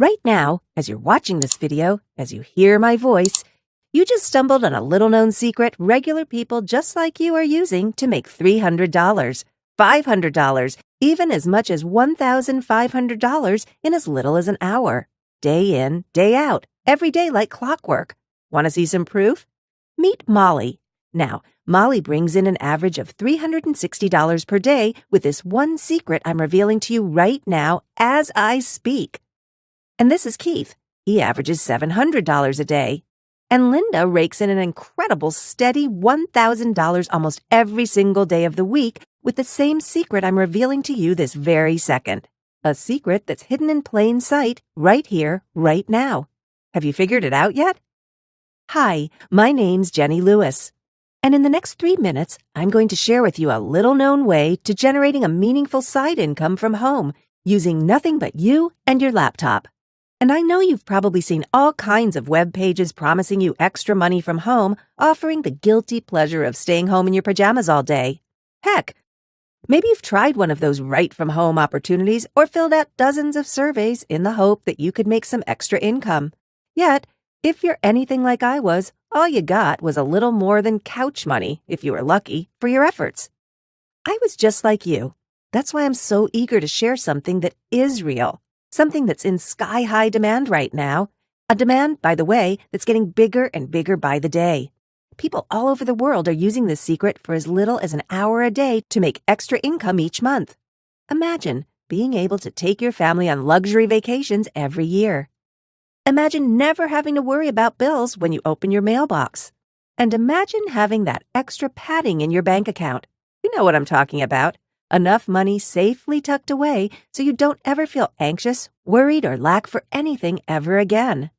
Right now, as you're watching this video, as you hear my voice, you just stumbled on a little-known secret regular people just like you are using to make $300, $500, even as much as $1,500 in as little as an hour. Day in, day out, every day like clockwork. Want to see some proof? Meet Molly. Now, Molly brings in an average of $360 per day with this one secret I'm revealing to you right now as I speak. And this is Keith. He averages $700 a day. And Linda rakes in an incredible steady $1,000 almost every single day of the week with the same secret I'm revealing to you this very second. A secret that's hidden in plain sight right here, right now. Have you figured it out yet? Hi, my name's Jenny Lewis. And in the next 3 minutes, I'm going to share with you a little-known way to generating a meaningful side income from home using nothing but you and your laptop. And I know you've probably seen all kinds of web pages promising you extra money from home, offering the guilty pleasure of staying home in your pajamas all day. Heck, maybe you've tried one of those right-from-home opportunities or filled out dozens of surveys in the hope that you could make some extra income. Yet, if you're anything like I was, all you got was a little more than couch money, if you were lucky, for your efforts. I was just like you. That's why I'm so eager to share something that is real. Something that's in sky-high demand right now. A demand, by the way, that's getting bigger and bigger by the day. People all over the world are using this secret for as little as an hour a day to make extra income each month. Imagine being able to take your family on luxury vacations every year. Imagine never having to worry about bills when you open your mailbox. And imagine having that extra padding in your bank account. You know what I'm talking about. Enough money safely tucked away so you don't ever feel anxious, worried, or lack for anything ever again.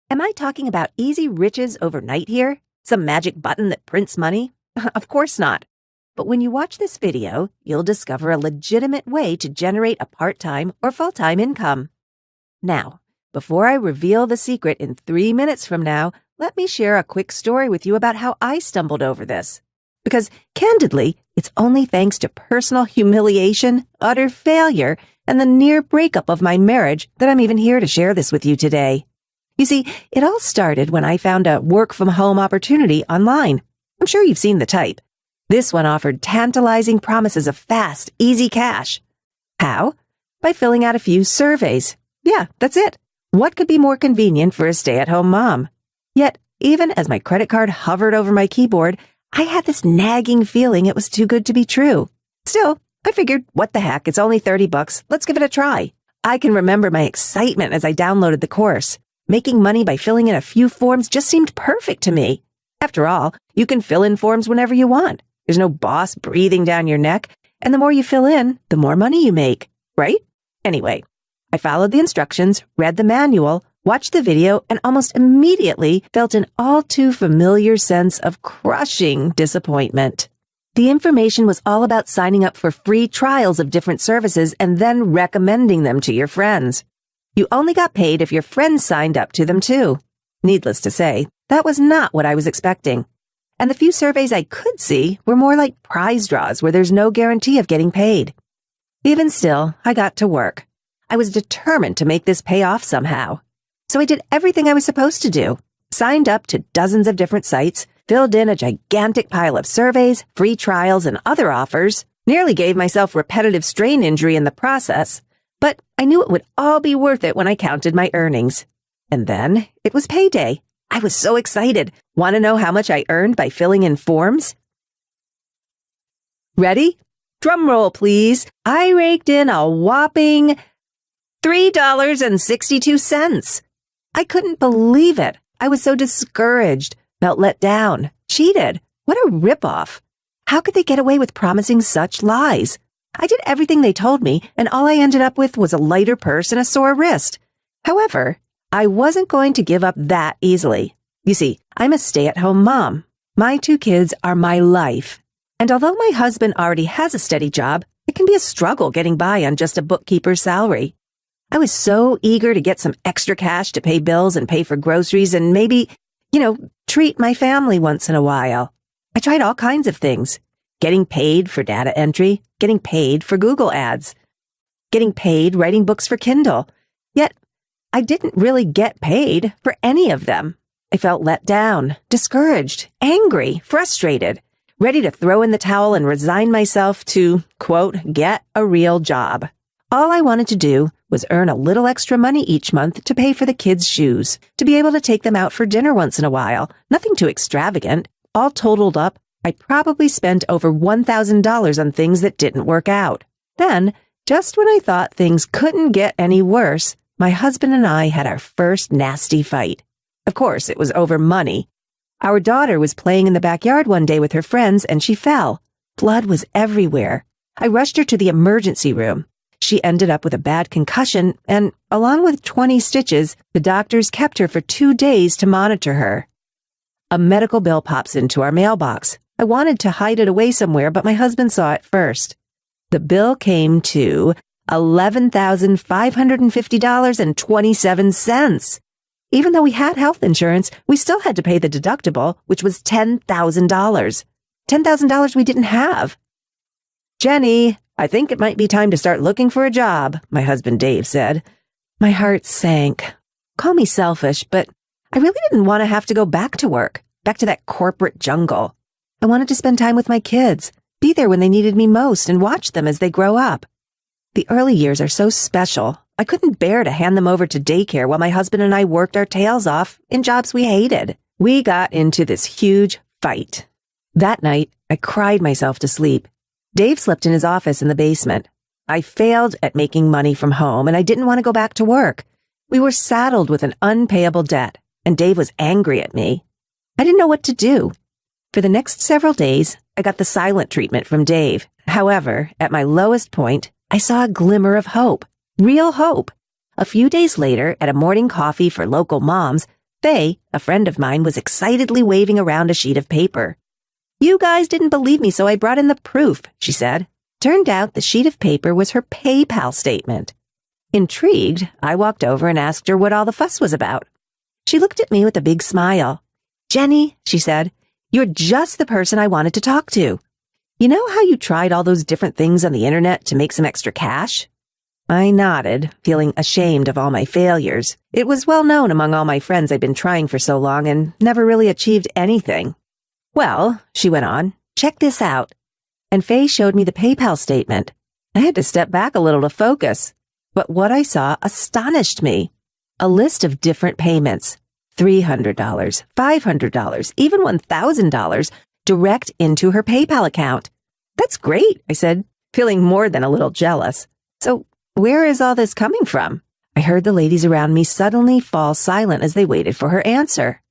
Am I talking about easy riches overnight here? Some magic button that prints money? Of course not. But when you watch this video, you'll discover a legitimate way to generate a part-time or full-time income. Now, before I reveal the secret in 3 minutes from now, let me share a quick story with you about how I stumbled over this. Because, candidly, it's only thanks to personal humiliation, utter failure, and the near breakup of my marriage that I'm even here to share this with you today. You see, it all started when I found a work-from-home opportunity online. I'm sure you've seen the type. This one offered tantalizing promises of fast, easy cash. How? By filling out a few surveys. Yeah, that's it. What could be more convenient for a stay-at-home mom? Yet, even as my credit card hovered over my keyboard, I had this nagging feeling it was too good to be true. Still, I figured, what the heck, it's only $30. Let's give it a try. I can remember my excitement as I downloaded the course. Making money by filling in a few forms just seemed perfect to me. After all, you can fill in forms whenever you want. There's no boss breathing down your neck, and the more you fill in, the more money you make, right? Anyway, I followed the instructions, read the manual, watched the video, and almost immediately felt an all too familiar sense of crushing disappointment. The information was all about signing up for free trials of different services and then recommending them to your friends. You only got paid if your friends signed up to them too. Needless to say, that was not what I was expecting. And the few surveys I could see were more like prize draws where there's no guarantee of getting paid. Even still, I got to work. I was determined to make this pay off somehow. So I did everything I was supposed to do. Signed up to dozens of different sites, filled in a gigantic pile of surveys, free trials, and other offers, nearly gave myself repetitive strain injury in the process, but I knew it would all be worth it when I counted my earnings. And then it was payday. I was so excited. Want to know how much I earned by filling in forms? Ready? Drum roll, please. I raked in a whopping $3.62. I couldn't believe it. I was so discouraged, felt let down, cheated. What a ripoff. How could they get away with promising such lies? I did everything they told me, and all I ended up with was a lighter purse and a sore wrist. However, I wasn't going to give up that easily. You see, I'm a stay-at-home mom. My 2 kids are my life. And although my husband already has a steady job, it can be a struggle getting by on just a bookkeeper's salary. I was so eager to get some extra cash to pay bills and pay for groceries and maybe, treat my family once in a while. I tried all kinds of things. Getting paid for data entry, getting paid for Google ads, getting paid writing books for Kindle. Yet, I didn't really get paid for any of them. I felt let down, discouraged, angry, frustrated, ready to throw in the towel and resign myself to, quote, get a real job. All I wanted to do was earn a little extra money each month to pay for the kids' shoes, to be able to take them out for dinner once in a while. Nothing too extravagant. All totaled up, I probably spent over $1,000 on things that didn't work out. Then, just when I thought things couldn't get any worse, my husband and I had our first nasty fight. Of course, it was over money. Our daughter was playing in the backyard one day with her friends and she fell. Blood was everywhere. I rushed her to the emergency room. She ended up with a bad concussion and, along with 20 stitches, the doctors kept her for 2 days to monitor her. A medical bill pops into our mailbox. I wanted to hide it away somewhere, but my husband saw it first. The bill came to $11,550.27. Even though we had health insurance, we still had to pay the deductible, which was $10,000. $10,000 we didn't have. Jenny, I think it might be time to start looking for a job, my husband Dave said. My heart sank. Call me selfish, but I really didn't want to have to go back to work, back to that corporate jungle. I wanted to spend time with my kids, be there when they needed me most, and watch them as they grow up. The early years are so special. I couldn't bear to hand them over to daycare while my husband and I worked our tails off in jobs we hated. We got into this huge fight. That night, I cried myself to sleep. Dave slept in his office in the basement. I failed at making money from home, and I didn't want to go back to work. We were saddled with an unpayable debt, and Dave was angry at me. I didn't know what to do. For the next several days, I got the silent treatment from Dave. However, at my lowest point, I saw a glimmer of hope. Real hope. A few days later, at a morning coffee for local moms, Faye, a friend of mine, was excitedly waving around a sheet of paper. You guys didn't believe me, so I brought in the proof, she said. Turned out the sheet of paper was her PayPal statement. Intrigued, I walked over and asked her what all the fuss was about. She looked at me with a big smile. Jenny, she said, you're just the person I wanted to talk to. You know how you tried all those different things on the internet to make some extra cash? I nodded, feeling ashamed of all my failures. It was well known among all my friends I'd been trying for so long and never really achieved anything. Well, she went on, check this out. And Faye showed me the PayPal statement. I had to step back a little to focus. But what I saw astonished me. A list of different payments. $300, $500, even $1,000 direct into her PayPal account. That's great, I said, feeling more than a little jealous. So where is all this coming from? I heard the ladies around me suddenly fall silent as they waited for her answer.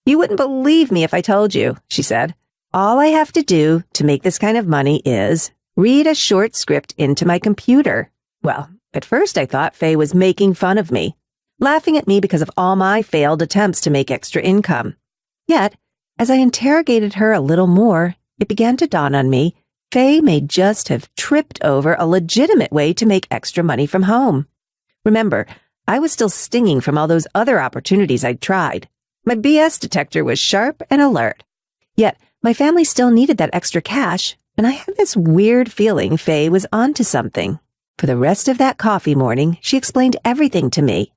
You wouldn't believe me if I told you, she said. All I have to do to make this kind of money is read a short script into my computer. Well, at first I thought Faye was making fun of me, laughing at me because of all my failed attempts to make extra income. Yet, as I interrogated her a little more, it began to dawn on me Faye may just have tripped over a legitimate way to make extra money from home. Remember, I was still stinging from all those other opportunities I'd tried. My BS detector was sharp and alert. Yet, my family still needed that extra cash, and I had this weird feeling Faye was onto something. For the rest of that coffee morning, she explained everything to me.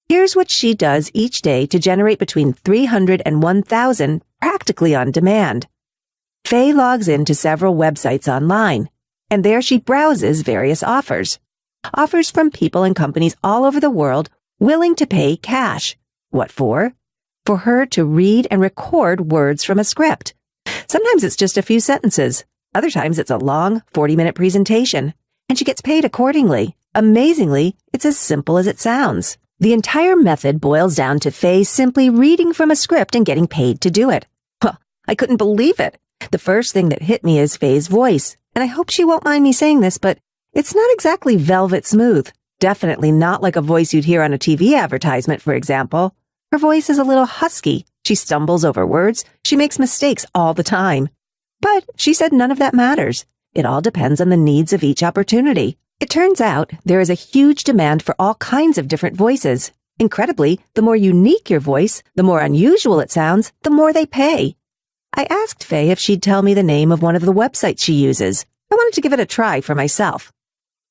Here's what she does each day to generate between $300 and $1,000 practically on demand. Faye logs into several websites online, and there she browses various offers. Offers from people and companies all over the world willing to pay cash. What for? For her to read and record words from a script. Sometimes it's just a few sentences. Other times it's a long 40-minute presentation, and she gets paid accordingly. Amazingly, it's as simple as it sounds. The entire method boils down to Faye simply reading from a script and getting paid to do it. Well, I couldn't believe it. The first thing that hit me is Faye's voice, and I hope she won't mind me saying this, but it's not exactly velvet smooth. Definitely not like a voice you'd hear on a TV advertisement, for example. Her voice is a little husky. She stumbles over words. She makes mistakes all the time. But she said none of that matters. It all depends on the needs of each opportunity. It turns out there is a huge demand for all kinds of different voices. Incredibly, the more unique your voice, the more unusual it sounds, the more they pay. I asked Faye if she'd tell me the name of one of the websites she uses. I wanted to give it a try for myself.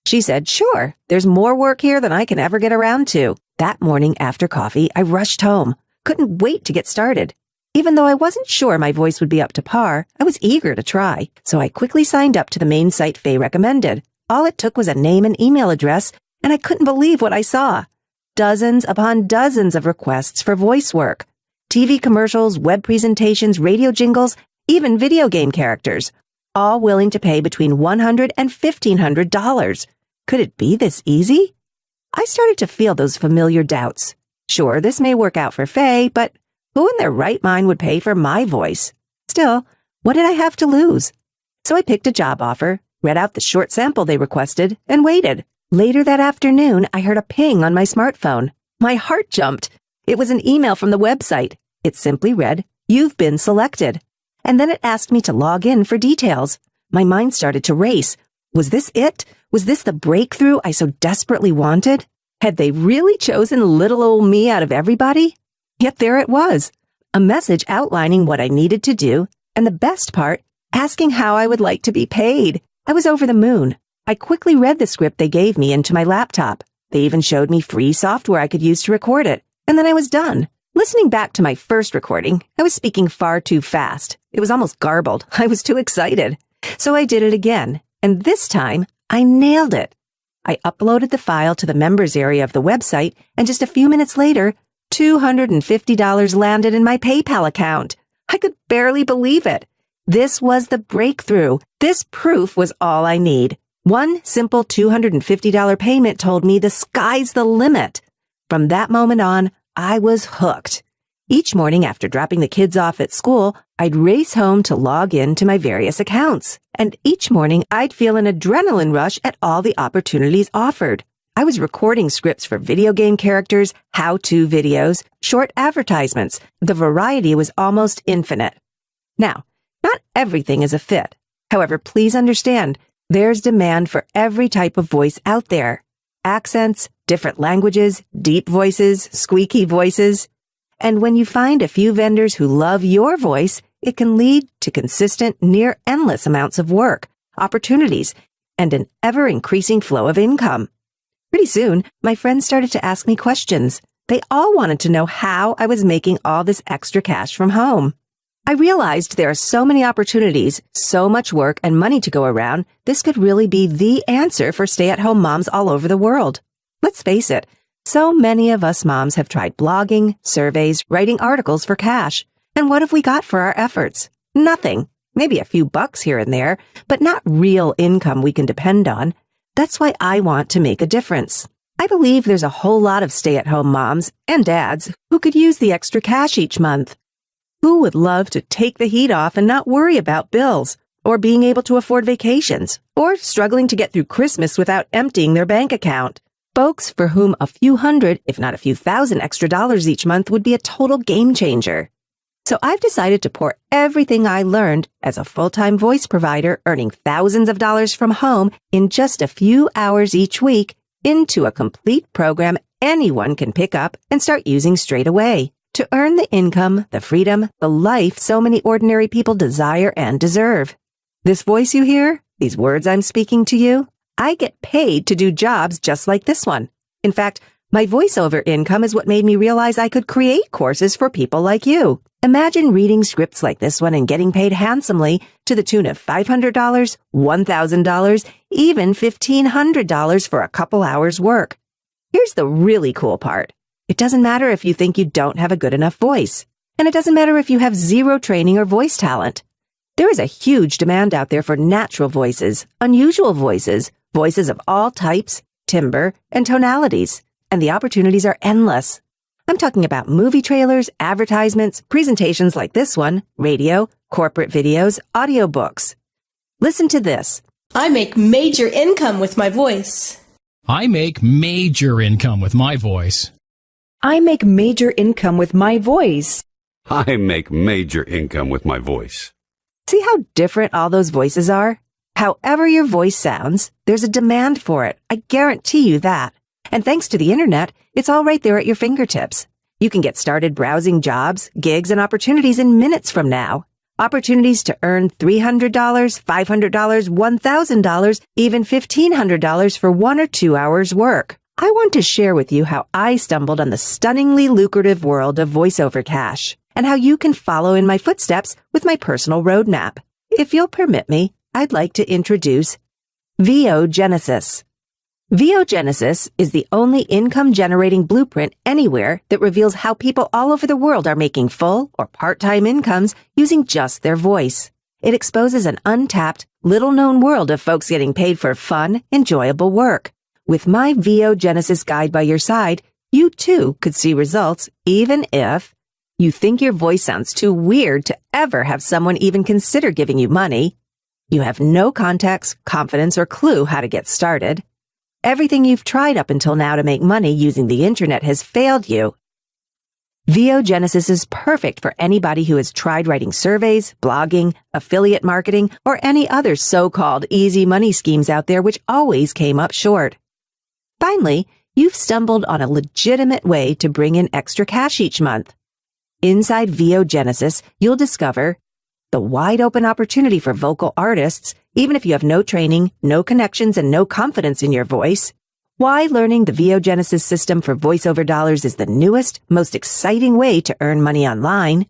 She said, sure, there's more work here than I can ever get around to. That morning after coffee, I rushed home. Couldn't wait to get started. Even though I wasn't sure my voice would be up to par, I was eager to try, so I quickly signed up to the main site Faye recommended. All it took was a name and email address, and I couldn't believe what I saw. Dozens upon dozens of requests for voice work. TV commercials, web presentations, radio jingles, even video game characters, all willing to pay between $100 and $1,500. Could it be this easy? I started to feel those familiar doubts. Sure, this may work out for Faye, but who in their right mind would pay for my voice? Still, what did I have to lose? So I picked a job offer, read out the short sample they requested, and waited. Later that afternoon, I heard a ping on my smartphone. My heart jumped. It was an email from the website. It simply read, "You've been selected." And then it asked me to log in for details. My mind started to race. Was this it? Was this the breakthrough I so desperately wanted? Had they really chosen little old me out of everybody? Yet there it was, a message outlining what I needed to do, and the best part, asking how I would like to be paid. I was over the moon. I quickly read the script they gave me into my laptop. They even showed me free software I could use to record it, and then I was done. Listening back to my first recording, I was speaking far too fast. It was almost garbled. I was too excited. So I did it again, and this time, I nailed it. I uploaded the file to the members area of the website, and just a few minutes later, $250 landed in my PayPal account. I could barely believe it. This was the breakthrough. This proof was all I need. One simple $250 payment told me the sky's the limit. From that moment on, I was hooked. Each morning after dropping the kids off at school, I'd race home to log in to my various accounts. And each morning, I'd feel an adrenaline rush at all the opportunities offered. I was recording scripts for video game characters, how-to videos, short advertisements. The variety was almost infinite. Now, not everything is a fit. However, please understand, there's demand for every type of voice out there. Accents, different languages, deep voices, squeaky voices. And when you find a few vendors who love your voice, it can lead to consistent, near-endless amounts of work, opportunities, and an ever-increasing flow of income. Pretty soon, my friends started to ask me questions. They all wanted to know how I was making all this extra cash from home. I realized there are so many opportunities, so much work and money to go around, this could really be the answer for stay-at-home moms all over the world. Let's face it, so many of us moms have tried blogging, surveys, writing articles for cash. And what have we got for our efforts? Nothing. Maybe a few bucks here and there, but not real income we can depend on. That's why I want to make a difference. I believe there's a whole lot of stay-at-home moms and dads who could use the extra cash each month. Who would love to take the heat off and not worry about bills, or being able to afford vacations, or struggling to get through Christmas without emptying their bank account? Folks for whom a few hundred, if not a few thousand extra dollars each month would be a total game changer. So I've decided to pour everything I learned as a full-time voice provider earning thousands of dollars from home in just a few hours each week into a complete program anyone can pick up and start using straight away to earn the income, the freedom, the life so many ordinary people desire and deserve. This voice you hear, these words I'm speaking to you, I get paid to do jobs just like this one. In fact, my voiceover income is what made me realize I could create courses for people like you. Imagine reading scripts like this one and getting paid handsomely to the tune of $500, $1,000, even $1,500 for a couple hours work. Here's the really cool part. It doesn't matter if you think you don't have a good enough voice. And it doesn't matter if you have zero training or voice talent. There is a huge demand out there for natural voices, unusual voices, voices of all types, timbre, and tonalities. And the opportunities are endless. I'm talking about movie trailers, advertisements, presentations like this one, radio, corporate videos, audiobooks. Listen to this. I make major income with my voice. I make major income with my voice. I make major income with my voice. I make major income with my voice. See how different all those voices are? However your voice sounds, there's a demand for it. I guarantee you that. And thanks to the internet, it's all right there at your fingertips. You can get started browsing jobs, gigs, and opportunities in minutes from now. Opportunities to earn $300, $500, $1,000, even $1,500 for 1 or 2 hours work. I want to share with you how I stumbled on the stunningly lucrative world of voiceover cash and how you can follow in my footsteps with my personal roadmap. If you'll permit me, I'd like to introduce VO-Genesis. VO-Genesis is the only income-generating blueprint anywhere that reveals how people all over the world are making full or part-time incomes using just their voice. It exposes an untapped, little-known world of folks getting paid for fun, enjoyable work. With my VO-Genesis guide by your side, you too could see results even if you think your voice sounds too weird to ever have someone even consider giving you money. You have no context, confidence, or clue how to get started. Everything you've tried up until now to make money using the internet has failed you. VO-Genesis is perfect for anybody who has tried writing surveys, blogging, affiliate marketing, or any other so-called easy money schemes out there which always came up short. Finally, you've stumbled on a legitimate way to bring in extra cash each month. Inside VO-Genesis, you'll discover the wide open opportunity for vocal artists, even if you have no training, no connections, and no confidence in your voice. Why learning the VO-Genesis system for voiceover dollars is the newest, most exciting way to earn money online.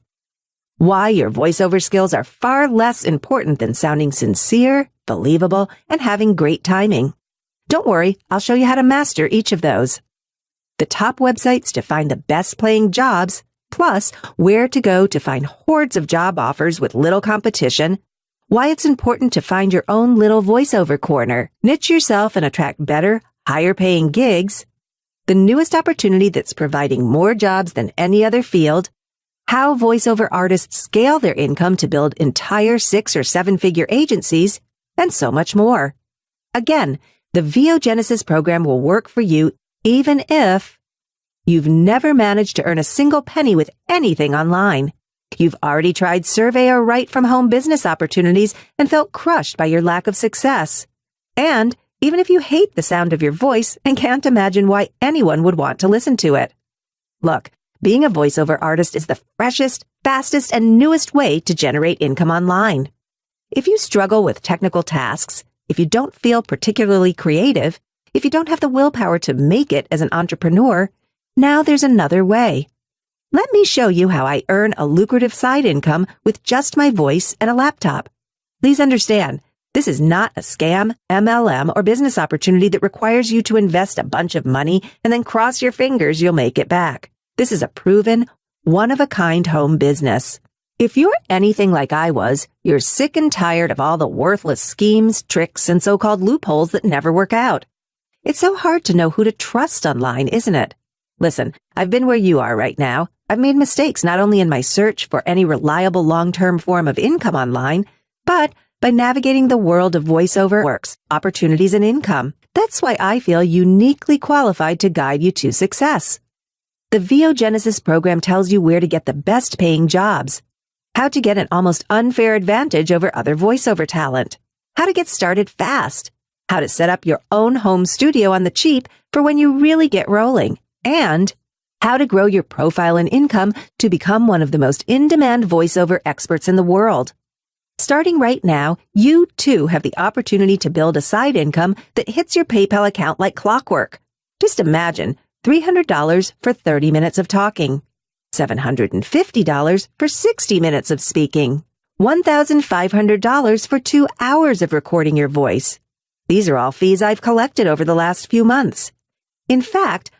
Why your voiceover skills are far less important than sounding sincere, believable, and having great timing. Don't worry, I'll show you how to master each of those. The top websites to find the best paying jobs, plus where to go to find hordes of job offers with little competition, why it's important to find your own little voiceover corner, niche yourself and attract better, higher paying gigs, the newest opportunity that's providing more jobs than any other field, how voiceover artists scale their income to build entire 6- or 7-figure agencies, and so much more. Again, the VO-Genesis program will work for you even if you've never managed to earn a single penny with anything online. You've already tried survey or write from home business opportunities and felt crushed by your lack of success. And even if you hate the sound of your voice and can't imagine why anyone would want to listen to it. Look, being a voiceover artist is the freshest, fastest, and newest way to generate income online. If you struggle with technical tasks, if you don't feel particularly creative, if you don't have the willpower to make it as an entrepreneur, now there's another way. Let me show you how I earn a lucrative side income with just my voice and a laptop. Please understand, this is not a scam, MLM, or business opportunity that requires you to invest a bunch of money and then cross your fingers you'll make it back. This is a proven, one-of-a-kind home business. If you're anything like I was, you're sick and tired of all the worthless schemes, tricks, and so-called loopholes that never work out. It's so hard to know who to trust online, isn't it? Listen, I've been where you are right now. I've made mistakes not only in my search for any reliable long-term form of income online, but by navigating the world of voiceover works, opportunities, and income. That's why I feel uniquely qualified to guide you to success. The VO-Genesis program tells you where to get the best paying jobs, how to get an almost unfair advantage over other voiceover talent, how to get started fast, how to set up your own home studio on the cheap for when you really get rolling, and how to grow your profile and income to become one of the most in-demand voiceover experts in the world. Starting right now, you too have the opportunity to build a side income that hits your PayPal account like clockwork. Just imagine $300 for 30 minutes of talking, $750 for 60 minutes of speaking, $1,500 for 2 hours of recording your voice. These are all fees I've collected over the last few months. In fact,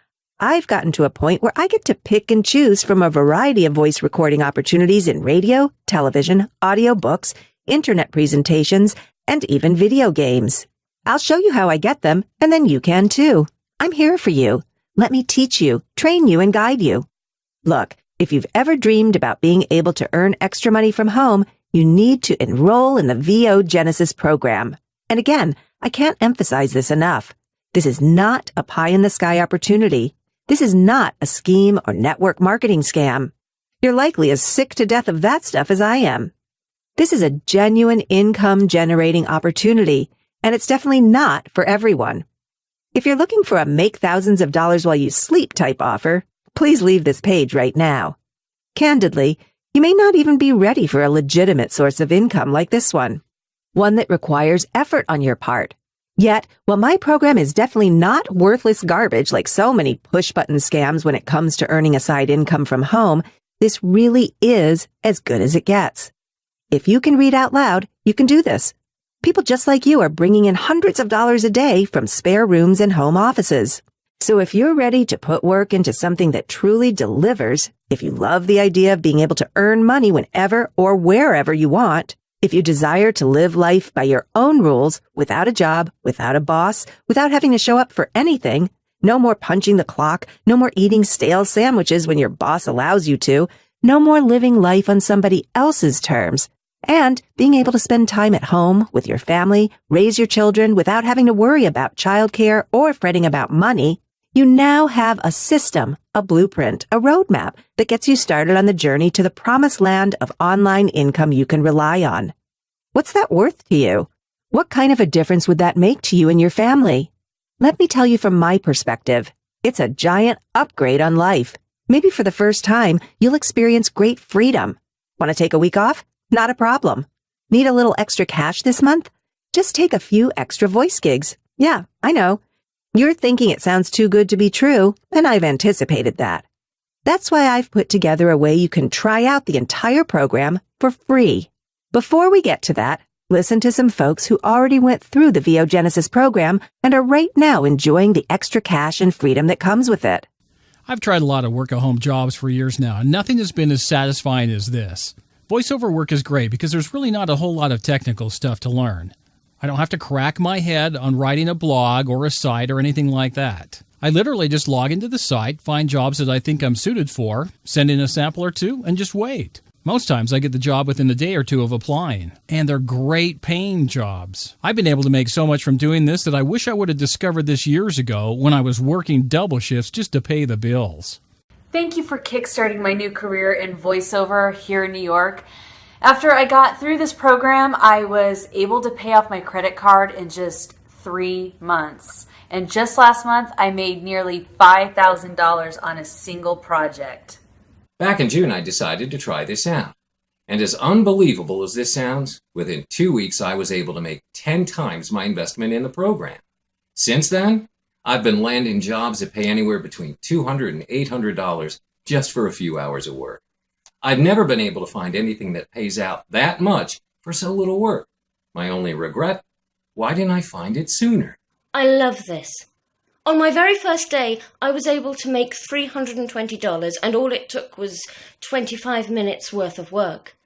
I've gotten to a point where I get to pick and choose from a variety of voice recording opportunities in radio, television, audiobooks, internet presentations, and even video games. I'll show you how I get them, and then you can too. I'm here for you. Let me teach you, train you, and guide you. Look, if you've ever dreamed about being able to earn extra money from home, you need to enroll in the VO-Genesis program. And again, I can't emphasize this enough. This is not a pie-in-the-sky opportunity. This is not a scheme or network marketing scam. You're likely as sick to death of that stuff as I am. This is a genuine income-generating opportunity, and it's definitely not for everyone. If you're looking for a make thousands of dollars while you sleep type offer, please leave this page right now. Candidly, you may not even be ready for a legitimate source of income like this one that requires effort on your part. Yet, while my program is definitely not worthless garbage like so many push-button scams when it comes to earning a side income from home, this really is as good as it gets. If you can read out loud, you can do this. People just like you are bringing in hundreds of dollars a day from spare rooms and home offices. So if you're ready to put work into something that truly delivers, if you love the idea of being able to earn money whenever or wherever you want, if you desire to live life by your own rules, without a job, without a boss, without having to show up for anything, no more punching the clock, no more eating stale sandwiches when your boss allows you to, no more living life on somebody else's terms, and being able to spend time at home with your family, raise your children without having to worry about childcare or fretting about money, you now have a system, a blueprint, a roadmap that gets you started on the journey to the promised land of online income you can rely on. What's that worth to you? What kind of a difference would that make to you and your family? Let me tell you from my perspective, it's a giant upgrade on life. Maybe for the first time, you'll experience great freedom. Want to take a week off? Not a problem. Need a little extra cash this month? Just take a few extra voice gigs. Yeah, I know. You're thinking it sounds too good to be true, and I've anticipated that. That's why I've put together a way you can try out the entire program for free. Before we get to that, listen to some folks who already went through the VO Genesis program and are right now enjoying the extra cash and freedom that comes with it. I've tried a lot of work-at-home jobs for years now, and nothing has been as satisfying as this. Voiceover work is great because there's really not a whole lot of technical stuff to learn. I don't have to crack my head on writing a blog or a site or anything like that. I literally just log into the site, find jobs that I think I'm suited for, send in a sample or two, and just wait. Most times I get the job within a day or two of applying, and they're great paying jobs. I've been able to make so much from doing this that I wish I would have discovered this years ago when I was working double shifts just to pay the bills. Thank you for kickstarting my new career in voiceover here in New York. After I got through this program, I was able to pay off my credit card in just 3 months. And just last month, I made nearly $5,000 on a single project. Back in June, I decided to try this out. And as unbelievable as this sounds, within 2 weeks, I was able to make 10 times my investment in the program. Since then, I've been landing jobs that pay anywhere between $200 and $800 just for a few hours of work. I've never been able to find anything that pays out that much for so little work. My only regret? Why didn't I find it sooner? I love this. On my very first day, I was able to make $320, and all it took was 25 minutes worth of work.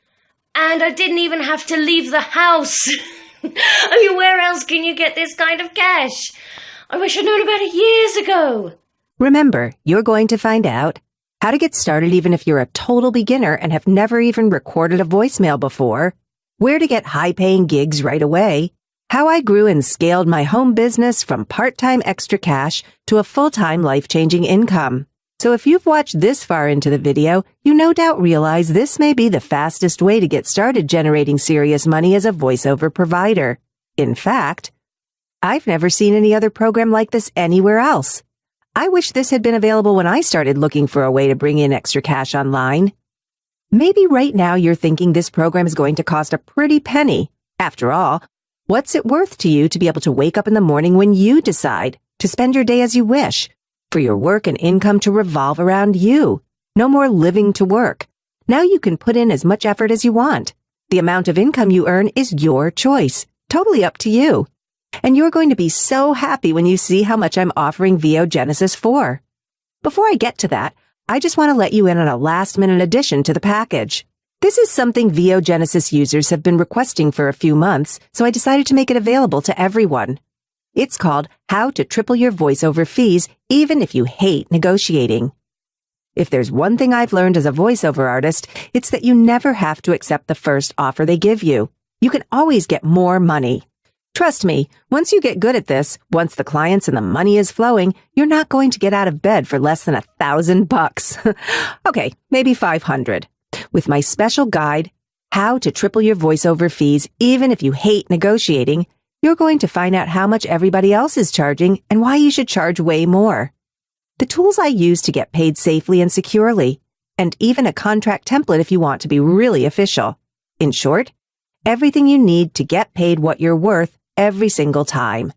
And I didn't even have to leave the house. I mean, where else can you get this kind of cash? I wish I'd known about it years ago. Remember, you're going to find out how to get started even if you're a total beginner and have never even recorded a voicemail before, where to get high-paying gigs right away, how I grew and scaled my home business from part-time extra cash to a full-time life-changing income. So if you've watched this far into the video, you no doubt realize this may be the fastest way to get started generating serious money as a voiceover provider. In fact, I've never seen any other program like this anywhere else. I wish this had been available when I started looking for a way to bring in extra cash online. Maybe right now you're thinking this program is going to cost a pretty penny. After all, what's it worth to you to be able to wake up in the morning when you decide to spend your day as you wish, for your work and income to revolve around you? No more living to work. Now you can put in as much effort as you want. The amount of income you earn is your choice, totally up to you. And you're going to be so happy when you see how much I'm offering VO Genesis for. Before I get to that, I just want to let you in on a last-minute addition to the package. This is something VO Genesis users have been requesting for a few months, so I decided to make it available to everyone. It's called How to Triple Your Voiceover Fees Even If You Hate Negotiating. If there's one thing I've learned as a voiceover artist, it's that you never have to accept the first offer they give you. You can always get more money. Trust me, once you get good at this, once the clients and the money is flowing, you're not going to get out of bed for less than $1,000. Okay, maybe 500. With my special guide, How to Triple Your Voiceover Fees Even If You Hate Negotiating, you're going to find out how much everybody else is charging and why you should charge way more. The tools I use to get paid safely and securely, and even a contract template if you want to be really official. In short, everything you need to get paid what you're worth every single time.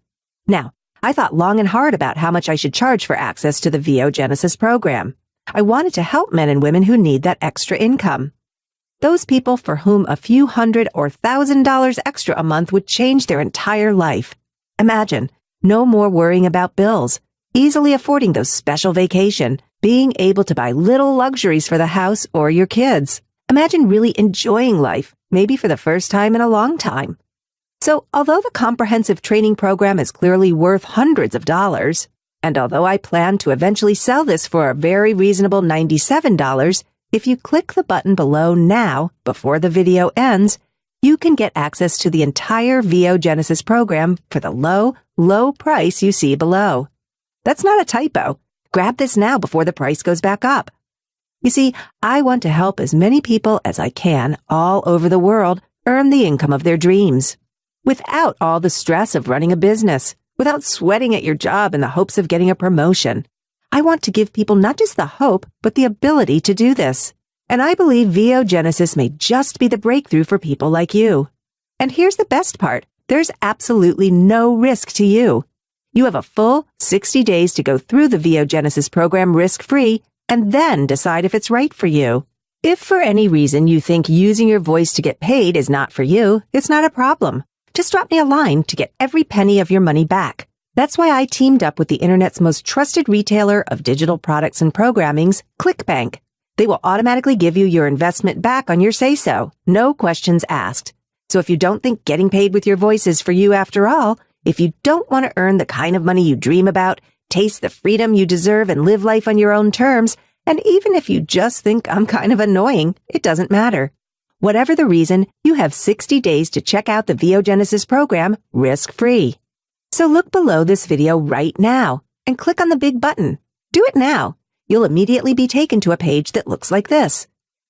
Now, I thought long and hard about how much I should charge for access to the VO Genesis program. I wanted to help men and women who need that extra income. Those people for whom a few $100 or $1,000 extra a month would change their entire life. Imagine, no more worrying about bills, easily affording those special vacation, being able to buy little luxuries for the house or your kids. Imagine really enjoying life, maybe for the first time in a long time. So, although the comprehensive training program is clearly worth hundreds of dollars, and although I plan to eventually sell this for a very reasonable $97, if you click the button below now, before the video ends, you can get access to the entire VO Genesis program for the low, low price you see below. That's not a typo. Grab this now before the price goes back up. You see, I want to help as many people as I can all over the world earn the income of their dreams, without all the stress of running a business, without sweating at your job in the hopes of getting a promotion. I want to give people not just the hope, but the ability to do this. And I believe VO Genesis may just be the breakthrough for people like you. And here's the best part. There's absolutely no risk to you. You have a full 60 days to go through the VO Genesis program risk-free and then decide if it's right for you. If for any reason you think using your voice to get paid is not for you, it's not a problem. Just drop me a line to get every penny of your money back. That's why I teamed up with the internet's most trusted retailer of digital products and programmings, ClickBank. They will automatically give you your investment back on your say-so, no questions asked. So if you don't think getting paid with your voice is for you after all, if you don't want to earn the kind of money you dream about, taste the freedom you deserve and live life on your own terms, and even if you just think I'm kind of annoying, it doesn't matter. Whatever the reason, you have 60 days to check out the VO Genesis program risk-free. So look below this video right now and click on the big button. Do it now. You'll immediately be taken to a page that looks like this.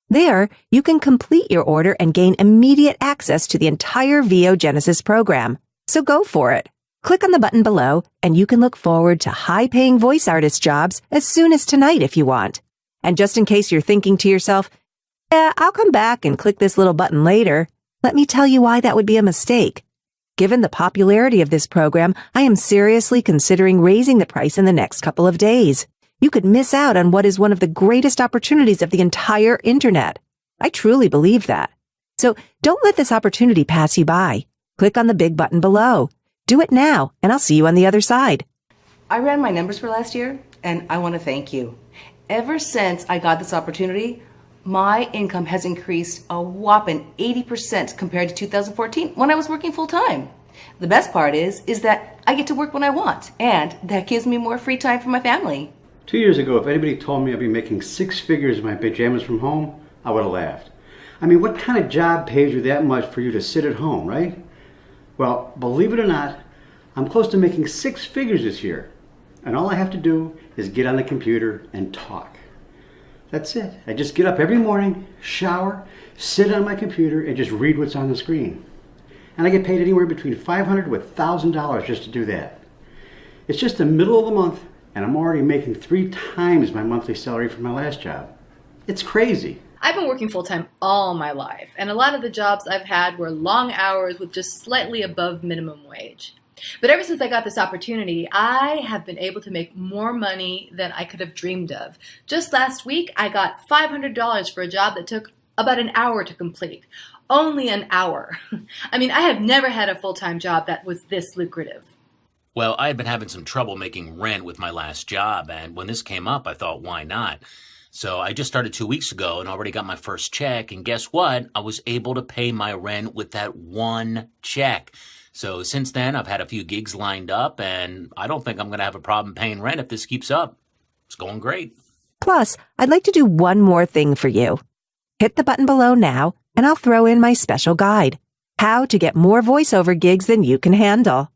There, you can complete your order and gain immediate access to the entire VO Genesis program. So go for it. Click on the button below and you can look forward to high-paying voice artist jobs as soon as tonight if you want. And just in case you're thinking to yourself, I'll come back and click this little button later, let me tell you why that would be a mistake. Given the popularity of this program, I am seriously considering raising the price in the next couple of days. You could miss out on what is one of the greatest opportunities of the entire internet. I truly believe that. So don't let this opportunity pass you by. Click on the big button below. Do it now, and I'll see you on the other side. I ran my numbers for last year, and I want to thank you. Ever since I got this opportunity, my income has increased a whopping 80% compared to 2014 when I was working full-time. The best part is that I get to work when I want, and that gives me more free time for my family. 2 years ago, if anybody told me I'd be making six figures in my pajamas from home, I would have laughed. I mean, what kind of job pays you that much for you to sit at home, right? Well, believe it or not, I'm close to making six figures this year. And all I have to do is get on the computer and talk. That's it. I just get up every morning, shower, sit on my computer, and just read what's on the screen. And I get paid anywhere between $500 to $1,000 just to do that. It's just the middle of the month, and I'm already making 3 times my monthly salary from my last job. It's crazy. I've been working full-time all my life, and a lot of the jobs I've had were long hours with just slightly above minimum wage. But ever since I got this opportunity, I have been able to make more money than I could have dreamed of. Just last week, I got $500 for a job that took about an hour to complete. Only an hour. I mean, I have never had a full-time job that was this lucrative. Well, I had been having some trouble making rent with my last job, and when this came up, I thought, why not? So I just started 2 weeks ago and already got my first check, and guess what? I was able to pay my rent with that one check. So since then, I've had a few gigs lined up, and I don't think I'm going to have a problem paying rent if this keeps up. It's going great. Plus, I'd like to do one more thing for you. Hit the button below now, and I'll throw in my special guide, how to get more voiceover gigs than you can handle.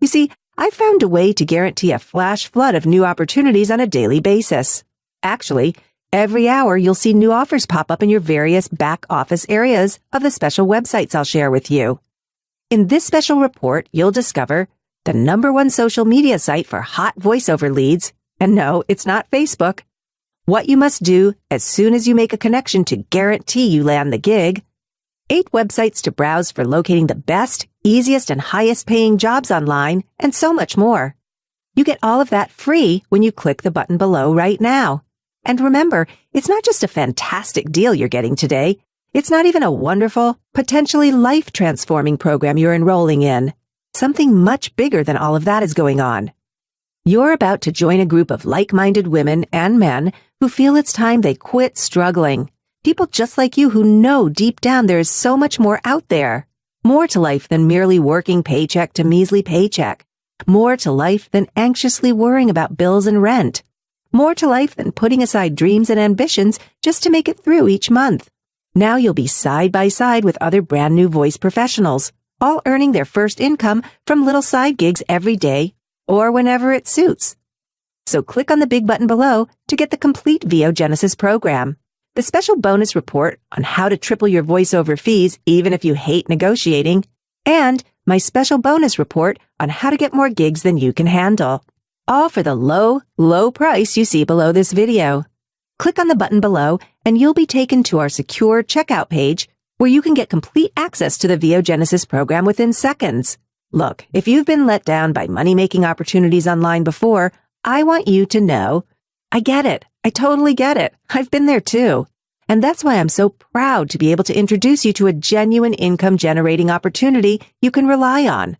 You see, I've found a way to guarantee a flash flood of new opportunities on a daily basis. Actually, every hour you'll see new offers pop up in your various back office areas of the special websites I'll share with you. In this special report, you'll discover the #1 social media site for hot voiceover leads, and no, it's not Facebook, what you must do as soon as you make a connection to guarantee you land the gig, 8 websites to browse for locating the best, easiest, and highest paying jobs online, and so much more. You get all of that free when you click the button below right now. And remember, it's not just a fantastic deal you're getting today. It's not even a wonderful, potentially life-transforming program you're enrolling in. Something much bigger than all of that is going on. You're about to join a group of like-minded women and men who feel it's time they quit struggling. People just like you who know deep down there is so much more out there. More to life than merely working paycheck to measly paycheck. More to life than anxiously worrying about bills and rent. More to life than putting aside dreams and ambitions just to make it through each month. Now you'll be side by side with other brand new voice professionals, all earning their first income from little side gigs every day or whenever it suits. So click on the big button below to get the complete VO Genesis program. The special bonus report on how to triple your voiceover fees even if you hate negotiating, and my special bonus report on how to get more gigs than you can handle. All for the low, low price you see below this video. Click on the button below and you'll be taken to our secure checkout page where you can get complete access to the VO Genesis program within seconds. Look, if you've been let down by money-making opportunities online before, I want you to know, I get it. I totally get it. I've been there too. And that's why I'm so proud to be able to introduce you to a genuine income-generating opportunity you can rely on.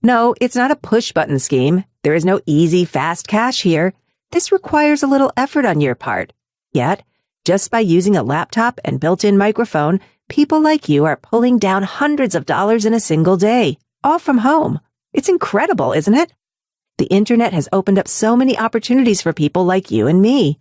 No, it's not a push-button scheme. There is no easy, fast cash here. This requires a little effort on your part. Yet, just by using a laptop and built-in microphone, people like you are pulling down hundreds of dollars in a single day, all from home. It's incredible, isn't it? The internet has opened up so many opportunities for people like you and me.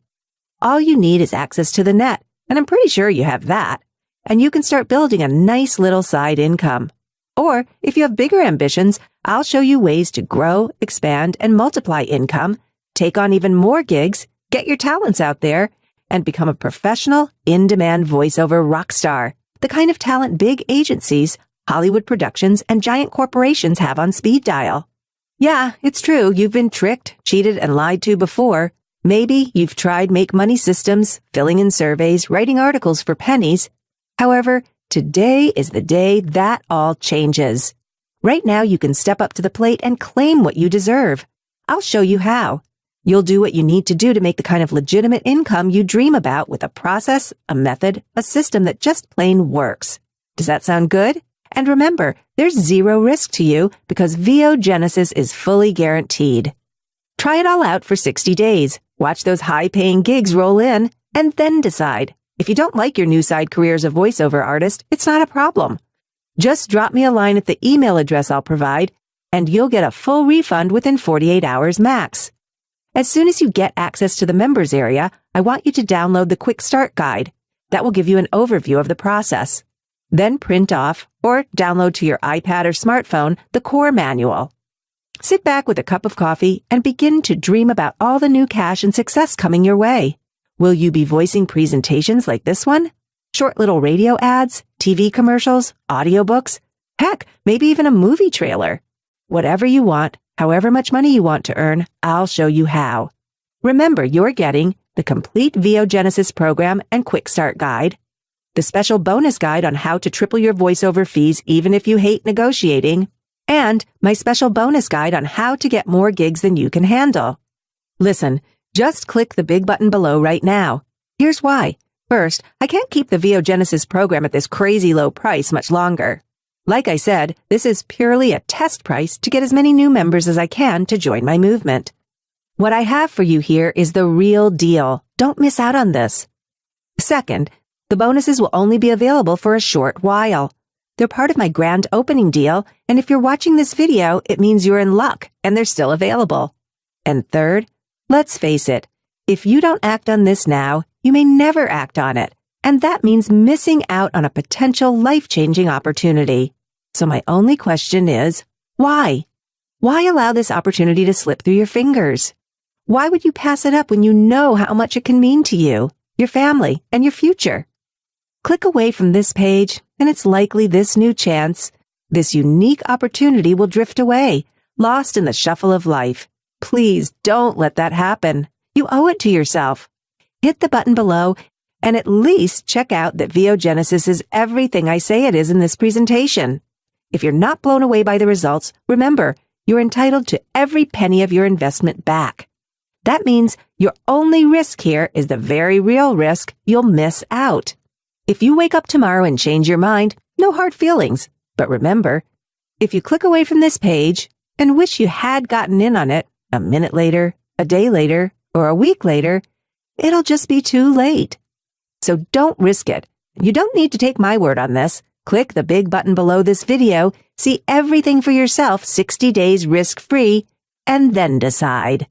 All you need is access to the net, and I'm pretty sure you have that, and you can start building a nice little side income. Or, if you have bigger ambitions, I'll show you ways to grow, expand, and multiply income, take on even more gigs, get your talents out there, and become a professional, in-demand voiceover rock star, the kind of talent big agencies, Hollywood productions, and giant corporations have on speed dial. Yeah, it's true, you've been tricked, cheated, and lied to before. Maybe you've tried make money systems, filling in surveys, writing articles for pennies. However, today is the day that all changes. Right now you can step up to the plate and claim what you deserve. I'll show you how. You'll do what you need to do to make the kind of legitimate income you dream about with a process, a method, a system that just plain works. Does that sound good? And remember, there's zero risk to you because VO Genesis is fully guaranteed. Try it all out for 60 days. Watch those high-paying gigs roll in, and then decide. If you don't like your new side career as a voiceover artist, it's not a problem. Just drop me a line at the email address I'll provide, and you'll get a full refund within 48 hours max. As soon as you get access to the members area, I want you to download the Quick Start Guide. That will give you an overview of the process. Then print off or download to your iPad or smartphone the core manual. Sit back with a cup of coffee and begin to dream about all the new cash and success coming your way. Will you be voicing presentations like this one? Short little radio ads, TV commercials, audiobooks? Heck, maybe even a movie trailer. Whatever you want, however much money you want to earn, I'll show you how. Remember, you're getting the complete VO Genesis program and Quick Start Guide, the special bonus guide on how to triple your voiceover fees even if you hate negotiating, and my special bonus guide on how to get more gigs than you can handle. Listen, just click the big button below right now. Here's why. First, I can't keep the VO Genesis program at this crazy low price much longer. Like I said, this is purely a test price to get as many new members as I can to join my movement. What I have for you here is the real deal. Don't miss out on this. Second, the bonuses will only be available for a short while. They're part of my grand opening deal, and if you're watching this video, it means you're in luck, and they're still available. And third, let's face it, if you don't act on this now, you may never act on it, and that means missing out on a potential life-changing opportunity. So my only question is, why? Why allow this opportunity to slip through your fingers? Why would you pass it up when you know how much it can mean to you, your family, and your future? Click away from this page, and it's likely this new chance, this unique opportunity will drift away, lost in the shuffle of life. Please don't let that happen. You owe it to yourself. Hit the button below And at least check out that ViewGenesis is everything I say it is in this presentation. If you're not blown away by the results, remember, you're entitled to every penny of your investment back. That means your only risk here is the very real risk you'll miss out. If you wake up tomorrow and change your mind, no hard feelings. But remember, if you click away from this page and wish you had gotten in on it a minute later, a day later, or a week later, it'll just be too late. So don't risk it. You don't need to take my word on this. Click the big button below this video, see everything for yourself 60 days risk-free, and then decide.